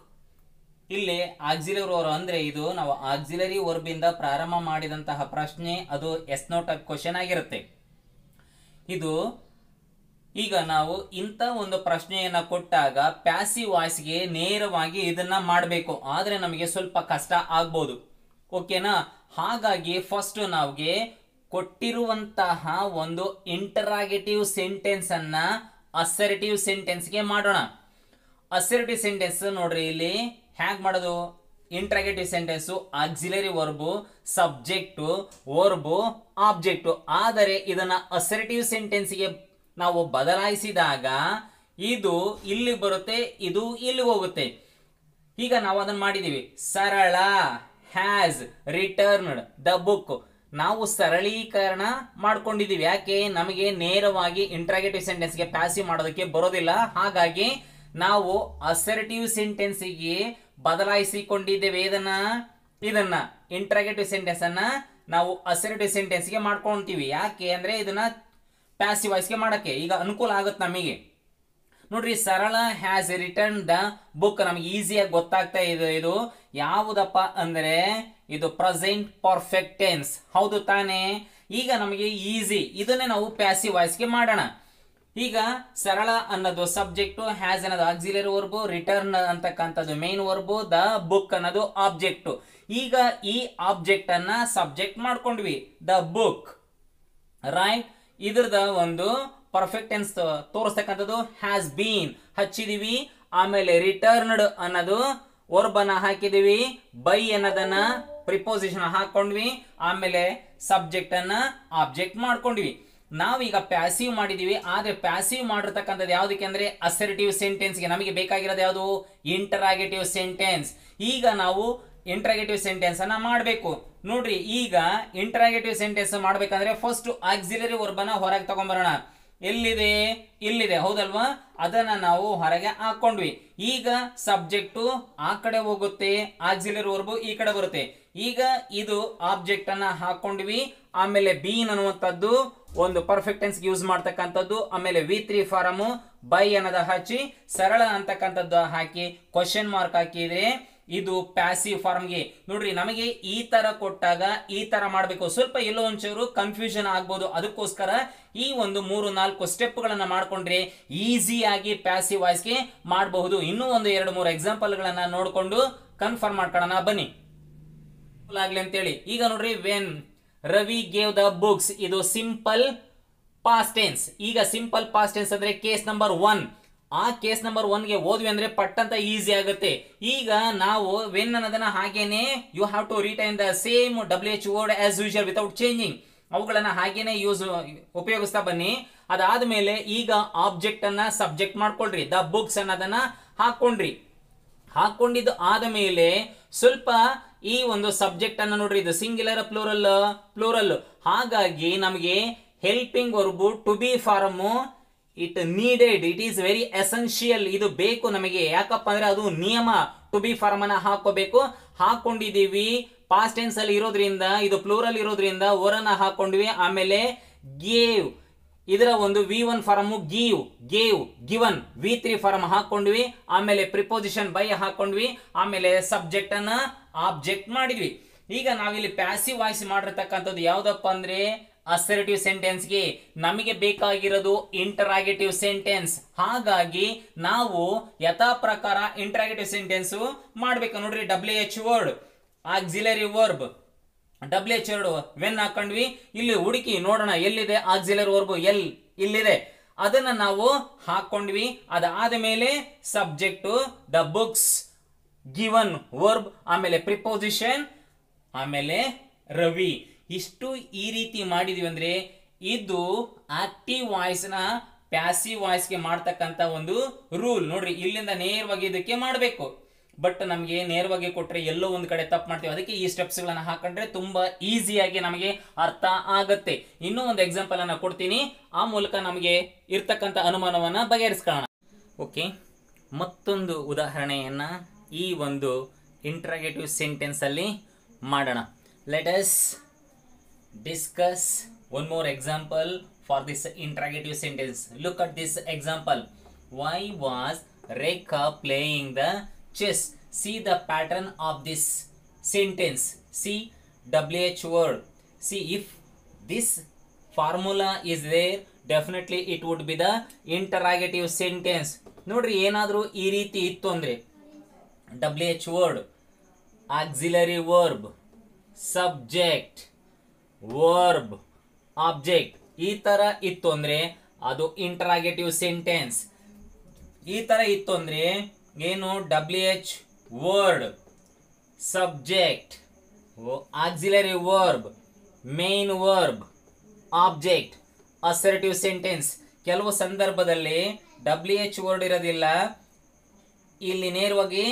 ಇಲ್ಲಿ ಆಕ್ಸಿಲರಿ ವರ್ಬ್ ಅಂದ್ರೆ ಇದು ನಾವು ಆಕ್ಸಿಲರಿ ವರ್ಬ್ ಇಂದ ಪ್ರಾರಂಭ ಮಾಡಿದಂತಹ ಪ್ರಶ್ನೆ, ಅದು ಎಸ್ ನೋ ಟೈಪ್ ಕ್ವಶನ್ ಆಗಿರುತ್ತೆ. ಇದು ಈಗ ನಾವು ಇಂಥ ಒಂದು ಪ್ರಶ್ನೆಯನ್ನ ಕೊಟ್ಟಾಗ ಪ್ಯಾಸಿವ್ ವಾಯ್ಸ್ಗೆ ನೇರವಾಗಿ ಇದನ್ನ ಮಾಡಬೇಕು, ಆದ್ರೆ ನಮಗೆ ಸ್ವಲ್ಪ ಕಷ್ಟ ಆಗ್ಬೋದು. ಓಕೆನಾ? ಹಾಗಾಗಿ ಫಸ್ಟ್ ನಾವ್ಗೆ ಕೊಟ್ಟಿರುವಂತಹ ಒಂದು ಇಂಟರಾಗೇಟಿವ್ ಸೆಂಟೆನ್ಸ್ ಅನ್ನ ಅಸರ್ಟಿವ್ ಸೆಂಟೆನ್ಸ್ಗೆ ಮಾಡೋಣ. ಅಸರ್ಟಿವ್ ಸೆಂಟೆನ್ಸ್ ನೋಡ್ರಿ, ಇಲ್ಲಿ ಹ್ಯಾಗ್ ಮಾಡೋದು? Interrogative sentence auxiliary verb, subject, verb, object. ಆದರೆ ಇದನ್ನ ಅಸರ್ಟಿವ್ ಸೆಂಟೆನ್ಸ್ಗೆ ನಾವು ಬದಲಾಯಿಸಿದಾಗ ಇದು ಇಲ್ಲಿ ಬರುತ್ತೆ, ಇದು ಇಲ್ಲಿ ಹೋಗುತ್ತೆ. ಈಗ ನಾವು ಅದನ್ನ ಮಾಡಿದೀವಿ, ಸರಳ ಹ್ಯಾಸ್ ರಿಟರ್ನ್ಡ್ ದ ಬುಕ್. ನಾವು ಸರಳೀಕರಣ ಮಾಡ್ಕೊಂಡಿದೀವಿ. ಯಾಕೆ? ನಮಗೆ ನೇರವಾಗಿ ಇಂಟರಾಗೇಟಿವ್ ಸೆಂಟೆನ್ಸ್ಗೆ ಪ್ಯಾಸಿವ್ ಮಾಡೋದಕ್ಕೆ ಬರೋದಿಲ್ಲ. ಹಾಗಾಗಿ ನಾವು ಅಸರ್ಟಿವ್ ಸೆಂಟೆನ್ಸ್ಗೆ ಬದಲಾಯಿಸಿಕೊಂಡಿದ್ದೇವೆ. ಇದನ್ನ ಇಂಟರಾಗೇಟಿವ್ ಸೆಂಟೆನ್ಸ್ ಅನ್ನ ನಾವು ಅಸರ್ಟಿವ್ ಸೆಂಟೆನ್ಸ್ಗೆ ಮಾಡ್ಕೊಂತೀವಿ. ಯಾಕೆ ಅಂದ್ರೆ ಇದನ್ನ ಪ್ಯಾಸಿವ್ ವಾಯ್ಸ್ಗೆ ಮಾಡಕ್ಕೆ ಈಗ ಅನುಕೂಲ ಆಗುತ್ತೆ ನಮಗೆ. ನೋಡ್ರಿ, ಸರಳ ಹ್ಯಾಸ್ ರಿಟರ್ನ್ ದ ಬುಕ್ ನಮಗೆ ಈಸಿಯಾಗಿ ಗೊತ್ತಾಗ್ತಾ ಇದೆ. ಇದು ಯಾವುದಪ್ಪ ಅಂದ್ರೆ ಇದು ಪ್ರೆಸೆಂಟ್ ಪರ್ಫೆಕ್ಟ್ ಟೆನ್ಸ್, ಹೌದು ತಾನೇ? ಈಗ ನಮಗೆ ಈಸಿ, ಇದನ್ನೇ ನಾವು ಪ್ಯಾಸಿವ್ ವಾಯ್ಸ್ಗೆ ಮಾಡೋಣ. ಈಗ ಸರಳ ಅನ್ನೋದು ಸಬ್ಜೆಕ್ಟು, ಹ್ಯಾಸ್ ಅನ್ನೋದು ಆಕ್ಸಿಲರಿ ವರ್ಬು, ರಿಟರ್ನ್ ಅಂತಕ್ಕಂಥದ್ದು ಮೇನ್ ವರ್ಬು, ದ ಬುಕ್ ಅನ್ನೋದು ಆಬ್ಜೆಕ್ಟು. ಈಗ ಈ ಆಬ್ಜೆಕ್ಟ್ ಅನ್ನ ಸಬ್ಜೆಕ್ಟ್ ಮಾಡ್ಕೊಂಡ್ವಿ, ದ ಬುಕ್, ರೈಟ್? ಇದ್ರದ ಒಂದು ಪರ್ಫೆಕ್ಟ್ ಟೆನ್ಸ್ ತೋರಿಸ್ತಕ್ಕಂಥದ್ದು ಹ್ಯಾಸ್ ಬೀನ್ ಹಚ್ಚಿದೀವಿ, ಆಮೇಲೆ ರಿಟರ್ನ್ಡ್ ಅನ್ನೋದು ವರ್ಬ್ ಅನ್ನ ಹಾಕಿದೀವಿ, ಬೈ ಅನ್ನೋದನ್ನ ಪ್ರಿಪೋಸಿಷನ್ ಹಾಕೊಂಡ್ವಿ, ಆಮೇಲೆ ಸಬ್ಜೆಕ್ಟ್ ಅನ್ನ ಆಬ್ಜೆಕ್ಟ್ ಮಾಡ್ಕೊಂಡ್ವಿ. ನಾವೀಗ ಪ್ಯಾಸಿವ್ ಮಾಡಿದೀವಿ, ಆದ್ರೆ ಪ್ಯಾಸಿವ್ ಮಾಡಿರ್ತಕ್ಕಂಥದ್ದು ಯಾವ್ದಕ್ಕೆ ಅಂದ್ರೆ ಅಸರ್ಟಿವ್ ಸೆಂಟೆನ್ಸ್ಗೆ. ನಮಗೆ ಬೇಕಾಗಿರೋದು ಯಾವುದು? Interrogative sentence. ಈಗ ನಾವು ಇಂಟರಾಗೇಟಿವ್ ಸೆಂಟೆನ್ಸ್ ಅನ್ನ ಮಾಡಬೇಕು. ನೋಡ್ರಿ, ಈಗ ಇಂಟರಾಗೇಟಿವ್ ಸೆಂಟೆನ್ಸ್ ಮಾಡ್ಬೇಕಂದ್ರೆ ಫಸ್ಟ್ ಆಕ್ಸಿಲರಿ ವರ್ಬ್ ಅನ್ನ ಹೊರಗೆ ತಗೊಂಡ್ಬರೋಣ. ಎಲ್ಲಿದೆ? ಇಲ್ಲಿದೆ, ಹೌದಲ್ವಾ? ಅದನ್ನ ನಾವು ಹೊರಗೆ ಹಾಕೊಂಡ್ವಿ. ಈಗ ಸಬ್ಜೆಕ್ಟು ಆ ಕಡೆ ಹೋಗುತ್ತೆ, ಆಕ್ಸಿಲರಿ ವರ್ಬ್ ಈ ಕಡೆ ಬರುತ್ತೆ. ಈಗ ಇದು ಆಬ್ಜೆಕ್ಟ್ ಅನ್ನ ಹಾಕೊಂಡ್ವಿ, ಆಮೇಲೆ ಬೀನ್ ಅನ್ನುವಂಥದ್ದು ಒಂದು ಪರ್ಫೆಕ್ಟ್ ಟೆನ್ಸ್ ಯೂಸ್ ಮಾಡ್ತಕ್ಕಂಥದ್ದು, ಆಮೇಲೆ V3 ಫಾರಮ್ ಬೈ ಅನ್ನೋದ ಹಚ್ಚಿ ಸರಳ ಅಂತಕ್ಕಂಥದ್ದು ಹಾಕಿ ಕ್ವಶನ್ ಮಾರ್ಕ್ ಹಾಕಿದ್ರೆ ಇದು ಪ್ಯಾಸಿವ್ ಫಾರ್ಮ್ಗೆ. ನೋಡ್ರಿ, ನಮಗೆ ಈ ತರ ಕೊಟ್ಟಾಗ ಈ ತರ ಮಾಡಬೇಕು. ಸ್ವಲ್ಪ ಎಲ್ಲೋ ಒಂಚೂರು ಕನ್ಫ್ಯೂಷನ್ ಆಗ್ಬೋದು, ಅದಕ್ಕೋಸ್ಕರ ಈ ಒಂದು 3-4 ಸ್ಟೆಪ್ ಗಳನ್ನ ಮಾಡ್ಕೊಂಡ್ರೆ ಈಸಿಯಾಗಿ ಪ್ಯಾಸಿವ್ ವಾಯ್ಸ್ಗೆ ಮಾಡಬಹುದು. ಇನ್ನೂ ಒಂದು 2-3 ಎಕ್ಸಾಂಪಲ್ ಗಳನ್ನ ನೋಡ್ಕೊಂಡು ಕನ್ಫರ್ಮ್ ಮಾಡ್ಕೊಳ್ಳೋಣ ಬನ್ನಿ ಆಗ್ಲಿ ಅಂತೇಳಿ. ಈಗ ನೋಡ್ರಿ, when Ravi gave the books, ಇದು ಸಿಂಪಲ್ ಪಾಸ್ಟ್ ಟೆನ್ಸ್. ಈಗ ಸಿಂಪಲ್ ಪಾಸ್ಟ್ ಟೆನ್ಸ್ ಅಂದ್ರೆ ಕೇಸ್ ನಂಬರ್ 1. ಆ ಕೇಸ್ ನಂಬರ್ 1ಗೆ ಓದ್ವಿ ಅಂದ್ರೆ ಪಟ್ಟಂತ ಈಸಿ ಆಗುತ್ತೆ. ಈಗ ನಾವು ವೆನ್ ಅನ್ನೋದನ್ನ ಹಾಗೇನೆ you have to retain the same WH word as usual without changing. ಅವುಗಳನ್ನ ಹಾಗೇನೆ ಉಪಯೋಗಿಸ್ತಾ ಬನ್ನಿ. ಅದಾದ್ಮೇಲೆ ಈಗ ಆಬ್ಜೆಕ್ಟ್ ಅನ್ನ ಸಬ್ಜೆಕ್ಟ್ ಮಾಡ್ಕೊಳ್ರಿ, ದ ಬುಕ್ಸ್ ಅನ್ನೋದನ್ನ ಹಾಕೊಂಡ್ರಿ. ಹಾಕೊಂಡಿದ್ದು ಆದ ಮೇಲೆ ಸ್ವಲ್ಪ ಈ ಒಂದು ಸಬ್ಜೆಕ್ಟ್ ಅನ್ನ ನೋಡ್ರಿ, ಇದು ಸಿಂಗ್ಯುಲರ್ ಪ್ಲೂರಲ್, ಹಾಗಾಗಿ ನಮಗೆ helping verb to be form it needed, it is very essential, ಇದು ಬೇಕು ನಮಗೆ. ಯಾಕಪ್ಪ ಅಂದ್ರೆ ಅದು ನಿಯಮ, ಟು ಬಿ ಫಾರ್ಮ್ ಅನ್ನ ಹಾಕೋಬೇಕು. ಹಾಕೊಂಡಿದೀವಿ, ಪಾಸ್ಟ್ ಟೆನ್ಸ್ ಅಲ್ಲಿ ಇರೋದ್ರಿಂದ, ಇದು ಪ್ಲೂರಲ್ ಇರೋದ್ರಿಂದ ವರನ್ನ ಹಾಕೊಂಡ್ವಿ. ಆಮೇಲೆ ಗೇವ್, ಇದರ ಒಂದು V1 form gave, given, V3 form ಹಾಕೊಂಡ್ವಿ, ಆಮೇಲೆ ಪ್ರಿಪೋಸಿಷನ್ ಬೈ ಹಾಕೊಂಡ್ವಿ, ಆಮೇಲೆ ಸಬ್ಜೆಕ್ಟ್ ಅನ್ನ ಆಬ್ಜೆಕ್ಟ್ ಮಾಡಿದ್ವಿ. ಈಗ ನಾವಿಲ್ಲಿ ಪ್ಯಾಸಿವ್ ವಾಯ್ಸ್ ಮಾಡಿರ್ತಕ್ಕಂಥದ್ದು ಯಾವ್ದಪ್ಪ ಅಂದ್ರೆ ಅಸರ್ಟಿವ್ ಸೆಂಟೆನ್ಸ್ಗೆ. ನಮಗೆ ಬೇಕಾಗಿರೋದು ಇಂಟರಾಗೇಟಿವ್ ಸೆಂಟೆನ್ಸ್, ಹಾಗಾಗಿ ನಾವು ಯಥಾ ಪ್ರಕಾರ ಇಂಟರಾಗೇಟಿವ್ ಸೆಂಟೆನ್ಸ್ ಮಾಡ್ಬೇಕು. ನೋಡ್ರಿ, WH word, auxiliary verb, WH word when ಹಾಕೊಂಡ್ವಿ. ಇಲ್ಲಿ ಹುಡುಕಿ ನೋಡೋಣ ಎಲ್ಲಿದೆ ಆಕ್ಸಿಲರಿ ವರ್ಬ್, ಇಲ್ಲಿದೆ, ಅದನ್ನ ನಾವು ಹಾಕೊಂಡ್ವಿ. ಅದಾದ ಮೇಲೆ subject the books, given verb, ಆಮೇಲೆ ಪ್ರಿಪೋಸಿಷನ್, ಆಮೇಲೆ ರವಿ. ಇಷ್ಟು ಈ ರೀತಿ ಮಾಡಿದೀವಿ ಅಂದ್ರೆ ಇದು ಆಕ್ಟಿವ್ ವಾಯ್ಸ್ ನ ಪ್ಯಾಸಿವ್ ವಾಯ್ಸ್ಗೆ ಮಾಡ್ತಕ್ಕಂತ ಒಂದು ರೂಲ್. ನೋಡ್ರಿ, ಇಲ್ಲಿಂದ ನೇರವಾಗಿ ಇದಕ್ಕೆ ಮಾಡಬೇಕು, ಬಟ್ ನಮಗೆ ನೇರವಾಗಿ ಕೊಟ್ರೆ ಎಲ್ಲೋ ಒಂದ್ ಕಡೆ ತಪ್ಪು ಮಾಡ್ತೀವಿ. ಅದಕ್ಕೆ ಈ ಸ್ಟೆಪ್ಸ್ ಗಳನ್ನ ಹಾಕೊಂಡ್ರೆ ತುಂಬಾ ಈಸಿಯಾಗಿ ನಮಗೆ ಅರ್ಥ ಆಗತ್ತೆ. ಇನ್ನೂ ಒಂದು ಎಕ್ಸಾಂಪಲ್ ಅನ್ನ ಕೊಡ್ತೀನಿ, ಆ ಮೂಲಕ ನಮಗೆ ಇರ್ತಕ್ಕಂಥ ಅನುಮಾನವನ್ನ ಬಗೆಹರಿಸ್ಕೊಳ್ಳೋಣ. ಓಕೆ, ಮತ್ತೊಂದು ಉದಾಹರಣೆಯನ್ನ ಈ ಒಂದು ಇಂಟರಾಗೇಟಿವ್ ಸೆಂಟೆನ್ಸ್ ಅಲ್ಲಿ ಮಾಡೋಣ. Let us discuss one more example for this interrogative sentence. Look at this example. Why was Rekha playing the chess? See the pattern of this sentence. See WH word. See, if this formula is there, definitely it would be the interrogative sentence. ನೋಡ್ರಿ, ಏನಾದರೂ ಈ ರೀತಿ ಇತ್ತು ಅಂದ್ರೆ WH word, auxiliary verb, subject, verb, object, ಈ ತರ ಇತ್ತು ಅಂದ್ರೆ ಅದು ಇಂಟರಾಗೇಟಿವ್ ಸೆಂಟೆನ್ಸ್. ಈ ತರ ಇತ್ತು ಅಂದ್ರೆ ಏನು? WH word, subject, auxiliary verb, main verb, object, assertive sentence. ಕೆಲವು ಸಂದರ್ಭದಲ್ಲಿ WH ವರ್ಡ್ ಇರೋದಿಲ್ಲ, ಇಲ್ಲಿ ನೇರವಾಗಿ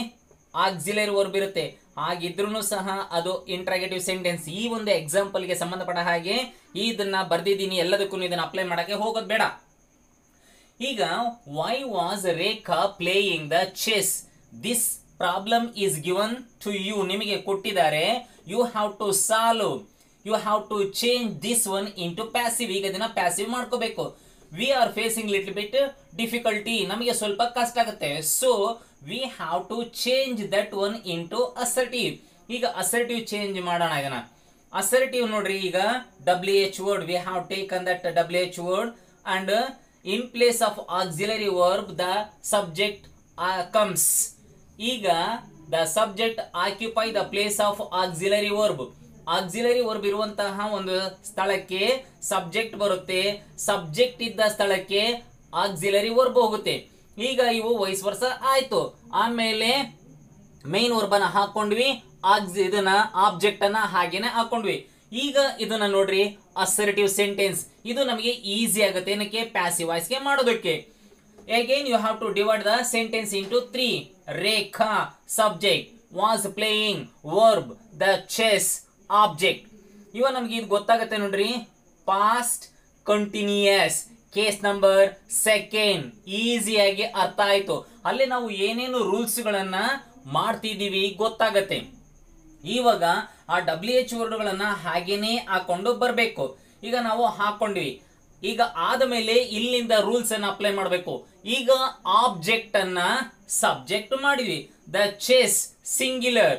ಆಕ್ಸಿಲರಿ ವರ್ಬ್ ಇರುತ್ತೆ, ಹಾಗಿದ್ರೂ ಸಹ ಅದು ಇಂಟರಾಗೇಟಿವ್ ಸೆಂಟೆನ್ಸ್. ಈ ಒಂದು ಎಕ್ಸಾಂಪಲ್ ಗೆ ಸಂಬಂಧಪಟ್ಟ ಹಾಗೆ ಇದನ್ನ ಬರ್ದಿದ್ದೀನಿ, ಎಲ್ಲದಕ್ಕೂ ಇದನ್ನ ಅಪ್ಲೈ ಮಾಡಕ್ಕೆ ಹೋಗೋದು ಬೇಡ. ಈಗ why was Rekha playing the chess? This problem is given to you, ನಿಮಗೆ ಕೊಟ್ಟಿದ್ದಾರೆ. You have to solve. You have to change this one into passive. ಈಗ ಇದನ್ನ ಪ್ಯಾಸಿವ್ ಮಾಡ್ಕೋಬೇಕು. We are facing little bit difficulty, ನಮಗೆ ಸ್ವಲ್ಪ ಕಷ್ಟ ಆಗುತ್ತೆ. So we have to change that one into assertive. ಈಗ ಅಸರ್ಟಿವ್ ಚೇಂಜ್ ಮಾಡೋಣ. ಇದನ್ನ ಅಸರ್ಟಿವ್ ನೋಡ್ರಿ, ಈಗ WH word we have taken that WH word and in place of auxiliary verb the subject comes. ಈಗ the subject occupy the place of auxiliary verb. Auxiliary verb ಇರುವಂತಹ ಒಂದು ಸ್ಥಳಕ್ಕೆ subject ಬರುತ್ತೆ, subject ಇದ್ದ ಸ್ಥಳಕ್ಕೆ ಆಕ್ಸಿಲರಿ ವರ್ಬ್ ಹೋಗುತ್ತೆ. ಈಗ ಇವು ವೈಸ್ ವರ್ಸ ಆಯ್ತು. ಆಮೇಲೆ ಮೈನ್ ವರ್ಬ್ ಅನ್ನ ಹಾಕೊಂಡ್ವಿ, ಇದನ್ನ ಆಬ್ಜೆಕ್ಟ್ ಅನ್ನ ಹಾಗೇನೆ ಹಾಕೊಂಡ್ವಿ. ಈಗ ಇದನ್ನ ನೋಡ್ರಿ, ಅಸರ್ಟಿವ್ ಸೆಂಟೆನ್ಸ್. ಇದು ನಮಗೆ ಈಸಿ ಆಗುತ್ತೆ ಏನಕ್ಕೆ, ಪ್ಯಾಸಿವ್ ವಾಯ್ಸ್ ಗೆ ಮಾಡೋದಕ್ಕೆ. Again you have to divide the sentence into 3. Rekha subject, was playing verb, the chess object. ಇವ ನಮಗೆ ಇದು ಗೊತ್ತಾಗುತ್ತೆ ನೋಡ್ರಿ. Past continuous, case number second, ಈಸಿಯಾಗಿ ಅರ್ಥ ಆಯ್ತು. ಅಲ್ಲಿ ನಾವು ಏನೇನು ರೂಲ್ಸ್ ಗಳನ್ನ ಮಾಡ್ತಿದೀವಿ ಗೊತ್ತಾಗತ್ತೆ. ಇವಾಗ ಆ WH ವರ್ಡ್ಗಳನ್ನ ಹಾಗೇನೆ ಹಾಕೊಂಡು ಬರಬೇಕು. ಈಗ ನಾವು ಹಾಕೊಂಡ್ವಿ. ಈಗ ಆದಮೇಲೆ ಇಲ್ಲಿಂದ ರೂಲ್ಸ್ ಅನ್ನ ಅಪ್ಲೈ ಮಾಡಬೇಕು. ಈಗ ಆಬ್ಜೆಕ್ಟ್ ಅನ್ನ ಸಬ್ಜೆಕ್ಟ್ ಮಾಡಿದ್ವಿ. ದ ಚೆಸ್ ಸಿಂಗ್ಯುಲರ್,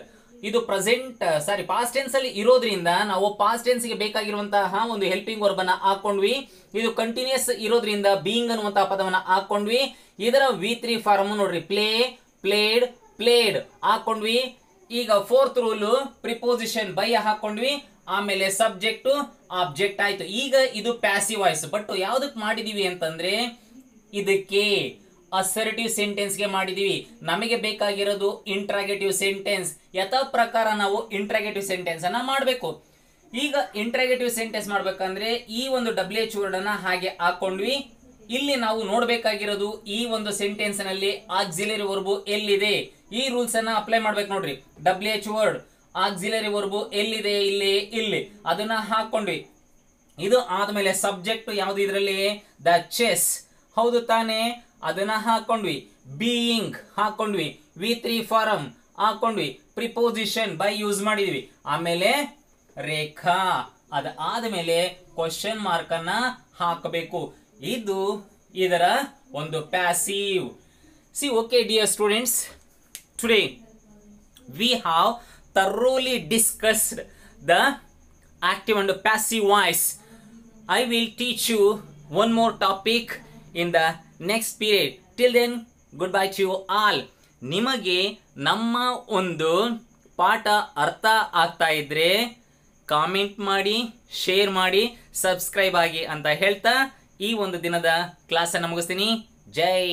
ಇದು ಪ್ರೆಸೆಂಟ್ ಪಾಸ್ಟ್ ಟೆನ್ಸ್ ಅಲ್ಲಿ ಇರೋದ್ರಿಂದ ನಾವು ಪಾಸ್ಟ್ ಟೆನ್ಸ್ ಗೆ ಬೇಕಾಗಿರುವಂತಹ ಒಂದು ಹೆಲ್ಪಿಂಗ್ ವರ್ಬ್ ಅನ್ನ ಹಾಕೊಂಡ್ವಿ. ಇದು ಕಂಟಿನ್ಯೂಸ್ ಇರೋದ್ರಿಂದ ಬೀಯಿಂಗ್ ಅನ್ನುವಂತಹ ಪದವನ್ನ ಹಾಕೊಂಡ್ವಿ. ಇದರ V3 ಫಾರ್ಮ್ ನೋಡ್ರಿ, ಪ್ಲೇ, ಪ್ಲೇಡ್, ಪ್ಲೇಡ್ ಹಾಕೊಂಡ್ವಿ. ಈಗ ಫೋರ್ತ್ ರೂಲ್ ಪ್ರಿಪೋಸಿಷನ್ ಬೈ ಹಾಕೊಂಡ್ವಿ. ಆಮೇಲೆ ಸಬ್ಜೆಕ್ಟ್ ಆಬ್ಜೆಕ್ಟ್ ಆಯ್ತು. ಈಗ ಇದು ಪ್ಯಾಸಿವ್ ವಾಯ್ಸ್. ಬಟ್ ಯಾವ್ದಕ್ ಮಾಡಿದೀವಿ ಅಂತಂದ್ರೆ ಇದಕ್ಕೆ ಅಸರ್ಟಿವ್ ಸೆಂಟೆನ್ಸ್ ಗೆ ಮಾಡಿದೀವಿ. ನಮಗೆ ಬೇಕಾಗಿರೋದು ಇಂಟ್ರಾಗೇಟಿವ್ ಸೆಂಟೆನ್ಸ್. ಯಥಾ ಪ್ರಕಾರ ನಾವು ಇಂಟ್ರಾಗೇಟಿವ್ ಸೆಂಟೆನ್ಸ್ ಅನ್ನ ಮಾಡಬೇಕು. ಈಗ ಇಂಟ್ರಾಗೇಟಿವ್ ಸೆಂಟೆನ್ಸ್ ಮಾಡ್ಬೇಕಂದ್ರೆ ಈ ಒಂದು WH ವರ್ಡ್ ಅನ್ನ ಹಾಗೆ ಹಾಕೊಂಡ್ವಿ. ಇಲ್ಲಿ ನಾವು ನೋಡ್ಬೇಕಾಗಿರೋದು ಈ ಒಂದು ಸೆಂಟೆನ್ಸ್ ನಲ್ಲಿ ಆಕ್ಸಿಲರಿ ವರ್ಬ್ ಎಲ್ಲಿದೆ, ಈ ರೂಲ್ಸ್ ಅನ್ನ ಅಪ್ಲೈ ಮಾಡ್ಬೇಕು ನೋಡ್ರಿ. WH ವರ್ಡ್ ಆಕ್ಸಿಲರಿ ವರ್ಬ್ ಎಲ್ಲಿದೆ, ಇಲ್ಲಿ ಅದನ್ನ ಹಾಕೊಂಡ್ವಿ. ಇದು ಆದ್ಮೇಲೆ ಸಬ್ಜೆಕ್ಟ್ ಯಾವ್ದು ಇದರಲ್ಲಿ, ದ ಚೆಸ್, ಹೌದು ತಾನೇ, ಅದನ್ನ ಹಾಕೊಂಡ್ವಿ. ಬೀಯಿಂಗ್ ಹಾಕೊಂಡ್ವಿ, V3 ಫಾರಂ ಹಾಕೊಂಡ್ವಿ, ಪ್ರಿಪೋಸಿಷನ್ ಬೈ ಯೂಸ್ ಮಾಡಿದ್ವಿ. ಆಮೇಲೆ ರೇಖಾ, ಅದಾದ್ಮೇಲೆ ಕ್ವಶನ್ ಮಾರ್ಕ್ ಅನ್ನ ಹಾಕಬೇಕು. ಇದು ಇದರ ಒಂದು passive. C okay dear students, today we have thoroughly discussed the active and passive voice. I will teach you one more topic in the next period. Till then, goodbye to you all. ನಿಮಗೆ ನಮ್ಮ ಒಂದು ಪಾಠ ಅರ್ಥ ಆಗ್ತಾ ಇದ್ರೆ comment ಮಾಡಿ, share ಮಾಡಿ, subscribe ಆಗಿ ಅಂತ ಹೇಳ್ತಾ ಈ ಒಂದು ದಿನದ ಕ್ಲಾಸ್ ಅನ್ನು ಮುಗಿಸ್ತೀನಿ. ಜೈ